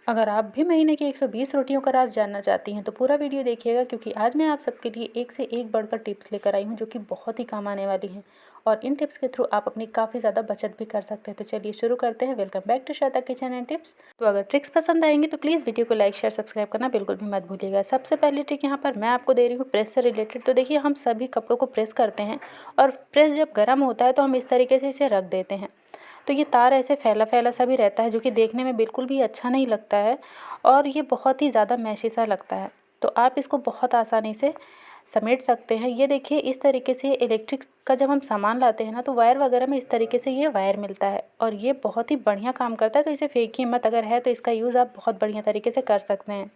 अगर आप भी महीने की 120 रोटियों का राज जानना चाहती हैं तो पूरा वीडियो देखिएगा, क्योंकि आज मैं आप सबके लिए एक से एक बढ़कर टिप्स लेकर आई हूँ जो कि बहुत ही काम आने वाली हैं। और इन टिप्स के थ्रू आप अपनी काफ़ी ज़्यादा बचत भी कर सकते हैं। तो चलिए शुरू करते हैं। Welcome back to Shweta kitchen and tips. तो अगर ट्रिक्स पसंद आएंगी तो प्लीज़ वीडियो को लाइक शेयर सब्सक्राइब करना बिल्कुल भी मत भूलिएगा। सबसे पहली ट्रिक यहाँ पर मैं आपको दे रही हूँ प्रेस से रिलेटेड। तो देखिए, हम सभी कपड़ों को प्रेस करते हैं और प्रेस जब गर्म होता है तो हम इस तरीके से इसे रख देते हैं। तो ये तार ऐसे फैला फैला सा भी रहता है, जो कि देखने में बिल्कुल भी अच्छा नहीं लगता है और ये बहुत ही ज़्यादा मैशी सा लगता है। तो आप इसको बहुत आसानी से समेट सकते हैं। ये देखिए, इस तरीके से इलेक्ट्रिक का जब हम सामान लाते हैं ना, तो वायर वगैरह में इस तरीके से ये वायर मिलता है और ये बहुत ही बढ़िया काम करता है। तो इसे फेंकिए मत, अगर है तो इसका यूज़ आप बहुत बढ़िया तरीके से कर सकते हैं।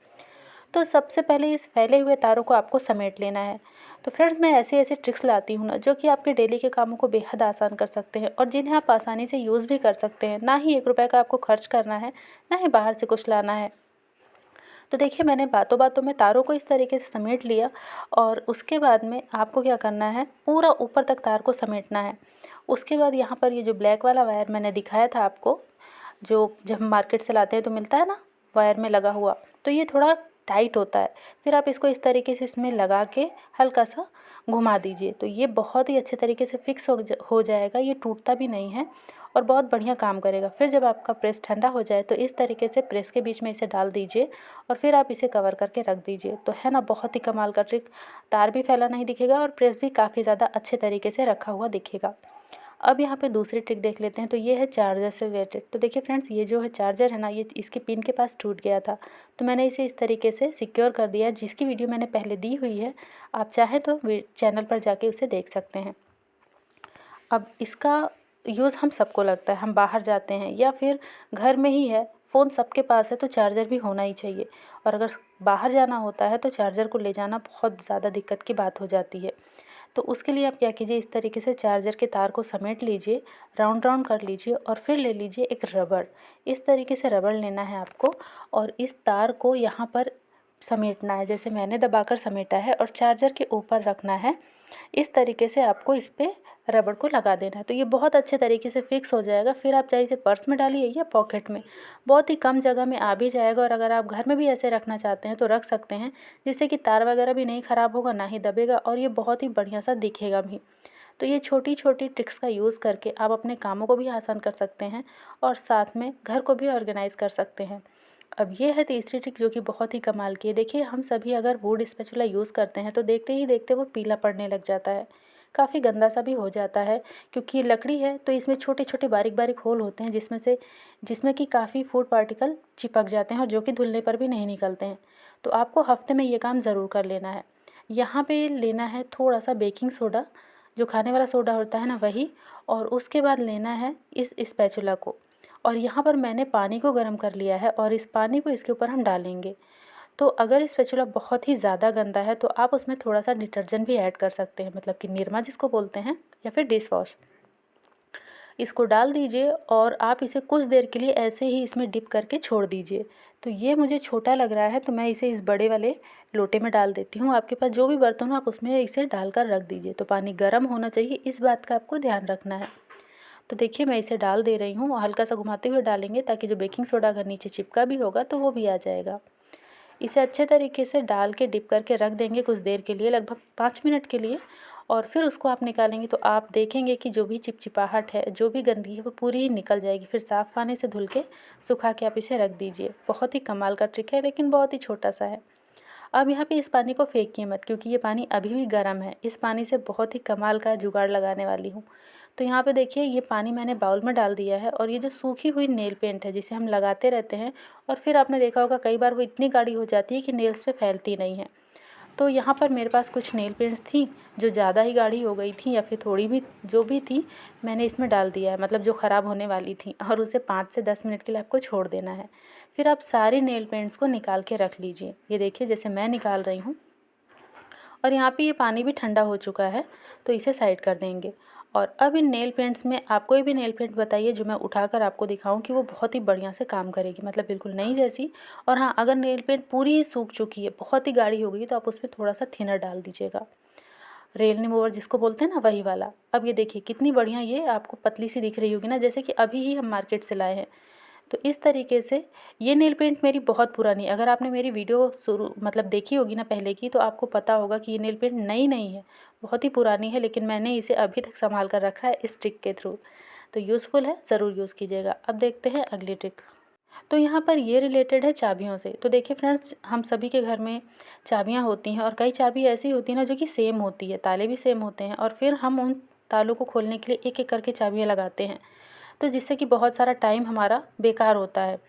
तो सबसे पहले इस फैले हुए तारों को आपको समेट लेना है। तो फ्रेंड्स, मैं ऐसे ऐसे ट्रिक्स लाती हूँ ना, जो कि आपके डेली के कामों को बेहद आसान कर सकते हैं और जिन्हें आप आसानी से यूज़ भी कर सकते हैं। ना ही 1 रुपये का आपको खर्च करना है, ना ही बाहर से कुछ लाना है। तो देखिए, मैंने बातों बातों में तारों को इस तरीके से समेट लिया और उसके बाद में आपको क्या करना है, पूरा ऊपर तक तार को समेटना है। उसके बाद यहाँ पर ये जो ब्लैक वाला वायर मैंने दिखाया था आपको, जो जब हम मार्केट से लाते हैं तो मिलता है ना वायर में लगा हुआ, तो ये थोड़ा टाइट होता है। फिर आप इसको इस तरीके से इसमें लगा के हल्का सा घुमा दीजिए, तो ये बहुत ही अच्छे तरीके से फिक्स हो जाएगा। ये टूटता भी नहीं है और बहुत बढ़िया काम करेगा। फिर जब आपका प्रेस ठंडा हो जाए तो इस तरीके से प्रेस के बीच में इसे डाल दीजिए और फिर आप इसे कवर करके रख दीजिए। तो है ना, बहुत ही कमाल का ट्रिक। तार भी फैला नहीं दिखेगा और प्रेस भी काफ़ी ज़्यादा अच्छे तरीके से रखा हुआ दिखेगा। अब यहाँ पे दूसरी ट्रिक देख लेते हैं। तो ये है चार्जर से रिलेटेड। तो देखिए फ्रेंड्स, ये जो है चार्जर है ना, ये इसके पिन के पास टूट गया था, तो मैंने इसे इस तरीके से सिक्योर कर दिया, जिसकी वीडियो मैंने पहले दी हुई है। आप चाहें तो चैनल पर जाके उसे देख सकते हैं। अब इसका यूज़ हम सबको लगता है, हम बाहर जाते हैं या फिर घर में ही है, फ़ोन सबके पास है, तो चार्जर भी होना ही चाहिए। और अगर बाहर जाना होता है तो चार्जर को ले जाना बहुत ज़्यादा दिक्कत की बात हो जाती है। तो उसके लिए आप क्या कीजिए, इस तरीके से चार्जर के तार को समेट लीजिए, राउंड राउंड कर लीजिए और फिर ले लीजिए एक रबड़। इस तरीके से रबड़ लेना है आपको और इस तार को यहाँ पर समेटना है, जैसे मैंने दबाकर समेटा है, और चार्जर के ऊपर रखना है। इस तरीके से आपको इस पर रबड़ को लगा देना है, तो ये बहुत अच्छे तरीके से फिक्स हो जाएगा। फिर आप चाहे इसे पर्स में डालिए या पॉकेट में, बहुत ही कम जगह में आ भी जाएगा। और अगर आप घर में भी ऐसे रखना चाहते हैं तो रख सकते हैं, जिससे कि तार वगैरह भी नहीं ख़राब होगा, ना ही दबेगा, और ये बहुत ही बढ़िया सा दिखेगा भी। तो ये छोटी छोटी ट्रिक्स का यूज़ करके आप अपने कामों को भी आसान कर सकते हैं और साथ में घर को भी ऑर्गेनाइज़ कर सकते हैं। अब ये है तीसरी ट्रिक, जो कि बहुत ही कमाल की है। देखिए, हम सभी अगर वुड स्पैचुला यूज़ करते हैं तो देखते ही देखते वो पीला पड़ने लग जाता है, काफ़ी गंदा सा भी हो जाता है, क्योंकि ये लकड़ी है तो इसमें छोटे छोटे बारीक बारीक होल होते हैं, जिसमें कि काफ़ी फूड पार्टिकल चिपक जाते हैं और जो कि धुलने पर भी नहीं निकलते हैं। तो आपको हफ्ते में ये काम ज़रूर कर लेना है। यहाँ पे लेना है थोड़ा सा बेकिंग सोडा, जो खाने वाला सोडा होता है ना, वही। और उसके बाद लेना है इस स्पैचुला को, और यहाँ पर मैंने पानी को गर्म कर लिया है और इस पानी को इसके ऊपर हम डालेंगे। तो अगर स्पैचुला बहुत ही ज़्यादा गंदा है तो आप उसमें थोड़ा सा डिटर्जेंट भी ऐड कर सकते हैं, मतलब कि निरमा जिसको बोलते हैं, या फिर डिश वॉश। इसको डाल दीजिए और आप इसे कुछ देर के लिए ऐसे ही इसमें डिप करके छोड़ दीजिए। तो ये मुझे छोटा लग रहा है, तो मैं इसे इस बड़े वाले लोटे में डाल देती हूँ। आपके पास जो भी बर्तन हो आप उसमें इसे डालकर रख दीजिए। तो पानी गर्म होना चाहिए, इस बात का आपको ध्यान रखना है। तो देखिए, मैं इसे डाल दे रही हूँ, हल्का सा घुमाते हुए डालेंगे, ताकि जो बेकिंग सोडा अगर नीचे चिपका भी होगा तो वो भी आ जाएगा। इसे अच्छे तरीके से डाल के डिप करके रख देंगे कुछ देर के लिए, लगभग 5 मिनट के लिए। और फिर उसको आप निकालेंगे तो आप देखेंगे कि जो भी चिपचिपाहट है, जो भी गंदगी है, वो पूरी ही निकल जाएगी। फिर साफ़ पानी से धुल के सुखा के आप इसे रख दीजिए। बहुत ही कमाल का ट्रिक है, लेकिन बहुत ही छोटा सा है। अब यहाँ पे इस पानी को फेंकिए मत, क्योंकि ये पानी अभी भी गर्म है। इस पानी से बहुत ही कमाल का जुगाड़ लगाने वाली हूँ। तो यहाँ पे देखिए, ये पानी मैंने बाउल में डाल दिया है और ये जो सूखी हुई नेल पेंट है, जिसे हम लगाते रहते हैं, और फिर आपने देखा होगा कई बार वो इतनी गाढ़ी हो जाती है कि नेल्स पे फैलती नहीं है। तो यहाँ पर मेरे पास कुछ नेल पेंट्स थी जो ज़्यादा ही गाढ़ी हो गई थी, या फिर थोड़ी भी जो भी थी, मैंने इसमें डाल दिया है, मतलब जो ख़राब होने वाली थी, और उसे 5 से 10 मिनट के लिए आपको छोड़ देना है। फिर आप सारी नेल पेंट्स को निकाल के रख लीजिए। ये देखिए, जैसे मैं निकाल रही हूँ। और यहाँ पे ये पानी भी ठंडा हो चुका है, तो इसे साइड कर देंगे। और अब इन नेल पेंट्स में आप कोई भी नेल पेंट बताइए जो मैं उठाकर आपको दिखाऊं कि वो बहुत ही बढ़िया से काम करेगी, मतलब बिल्कुल नई जैसी। और हाँ, अगर नेल पेंट पूरी ही सूख चुकी है, बहुत ही गाढ़ी हो गई, तो आप उसमें थोड़ा सा थिनर डाल दीजिएगा। रेल रिमूवर जिसको बोलते हैं ना, वही वाला। अब ये देखिए कितनी बढ़िया ये आपको पतली सी दिख रही होगी ना, जैसे कि अभी ही हम मार्केट से लाए हैं। तो इस तरीके से ये नेल पेंट मेरी बहुत पुरानी, अगर आपने मेरी वीडियो देखी होगी ना पहले की, तो आपको पता होगा कि ये नेल पेंट नई नहीं है, बहुत ही पुरानी है, लेकिन मैंने इसे अभी तक संभाल कर रखा है इस ट्रिक के थ्रू। तो यूज़फुल है, ज़रूर यूज़ कीजिएगा। अब देखते हैं अगली ट्रिक। तो यहाँ पर ये रिलेटेड है चाबियों से। तो देखिए फ्रेंड्स, हम सभी के घर में चाबियाँ होती हैं और कई चाबी ऐसी होती है ना जो कि सेम होती है, ताले भी सेम होते हैं, और फिर हम उन तालों को खोलने के लिए एक एक करके चाबियाँ लगाते हैं, तो जिससे कि बहुत सारा टाइम हमारा बेकार होता है।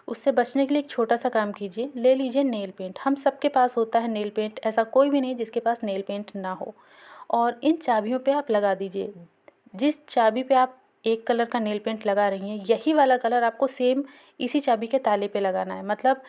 उससे बचने के लिए एक छोटा सा काम कीजिए, ले लीजिए नेल पेंट। हम सबके पास होता है नेल पेंट, ऐसा कोई भी नहीं जिसके पास नेल पेंट ना हो। और इन चाबियों पे आप लगा दीजिए। जिस चाबी पे आप एक कलर का नेल पेंट लगा रही हैं, यही वाला कलर आपको सेम इसी चाबी के ताले पे लगाना है। मतलब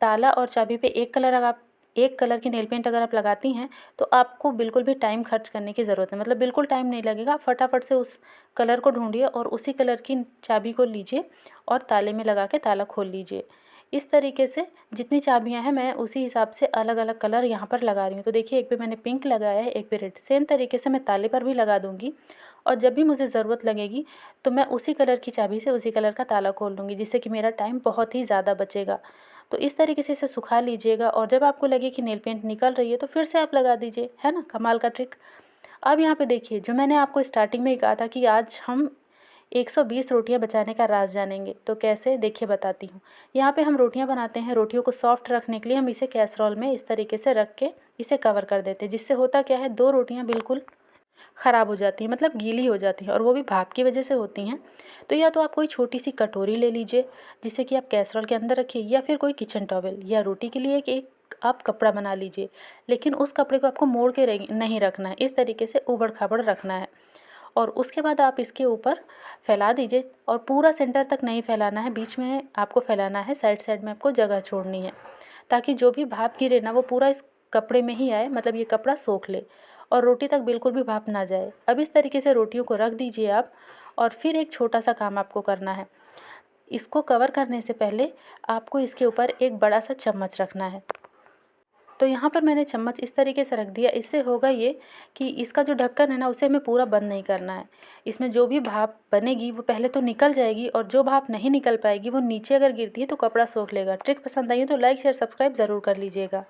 ताला और चाबी पे एक कलर की नेल पेंट अगर आप लगाती हैं, तो आपको बिल्कुल भी टाइम खर्च करने की ज़रूरत नहीं, मतलब बिल्कुल टाइम नहीं लगेगा। फटाफट से उस कलर को ढूंढिए और उसी कलर की चाबी को लीजिए और ताले में लगा के ताला खोल लीजिए। इस तरीके से जितनी चाबियां हैं, मैं उसी हिसाब से अलग अलग कलर यहाँ पर लगा रही हूँ। तो देखिए, एक पे मैंने पिंक लगाया है, एक पे रेड। सेम तरीके से मैं ताले पर भी लगा दूँगी, और जब भी मुझे ज़रूरत लगेगी तो मैं उसी कलर की चाबी से उसी कलर का ताला खोल लूँगी, जिससे कि मेरा टाइम बहुत ही ज़्यादा बचेगा। तो इस तरीके से इसे सुखा लीजिएगा, और जब आपको लगे कि नेल पेंट निकल रही है तो फिर से आप लगा दीजिए, है ना, कमाल का ट्रिक। अब यहाँ पे देखिए, जो मैंने आपको स्टार्टिंग में ही कहा था कि आज हम 120 रोटियां बचाने का राज जानेंगे, तो कैसे, देखिए बताती हूँ। यहाँ पे हम रोटियां बनाते हैं, रोटियों को सॉफ्ट रखने के लिए हम इसे कैसरोल में इस तरीके से रख के इसे कवर कर देते हैं, जिससे होता क्या है, 2 रोटियां बिल्कुल ख़राब हो जाती हैं, मतलब गीली हो जाती हैं, और वो भी भाप की वजह से होती हैं। तो या तो आप कोई छोटी सी कटोरी ले लीजिए, जिसे कि आप कैसरोल के अंदर रखिए, या फिर कोई किचन टॉवल, या रोटी के लिए एक आप कपड़ा बना लीजिए, लेकिन उस कपड़े को आपको मोड़ के नहीं रखना है, इस तरीके से ऊबड़ खाबड़ रखना है। और उसके बाद आप इसके ऊपर फैला दीजिए, और पूरा सेंटर तक नहीं फैलाना है, बीच में आपको फैलाना है, साइड साइड में आपको जगह छोड़नी है, ताकि जो भी भाप गिरे ना वो पूरा इस कपड़े में ही आए, मतलब ये कपड़ा सोख ले और रोटी तक बिल्कुल भी भाप ना जाए। अब इस तरीके से रोटियों को रख दीजिए आप, और फिर एक छोटा सा काम आपको करना है। इसको कवर करने से पहले आपको इसके ऊपर एक बड़ा सा चम्मच रखना है। तो यहाँ पर मैंने चम्मच इस तरीके से रख दिया। इससे होगा ये कि इसका जो ढक्कन है ना, उसे हमें पूरा बंद नहीं करना है। इसमें जो भी भाप बनेगी वो पहले तो निकल जाएगी, और जो भाप नहीं निकल पाएगी वो नीचे अगर गिरती है तो कपड़ा सोख लेगा। ट्रिक पसंद आई है तो लाइक शेयर सब्सक्राइब ज़रूर कर लीजिएगा।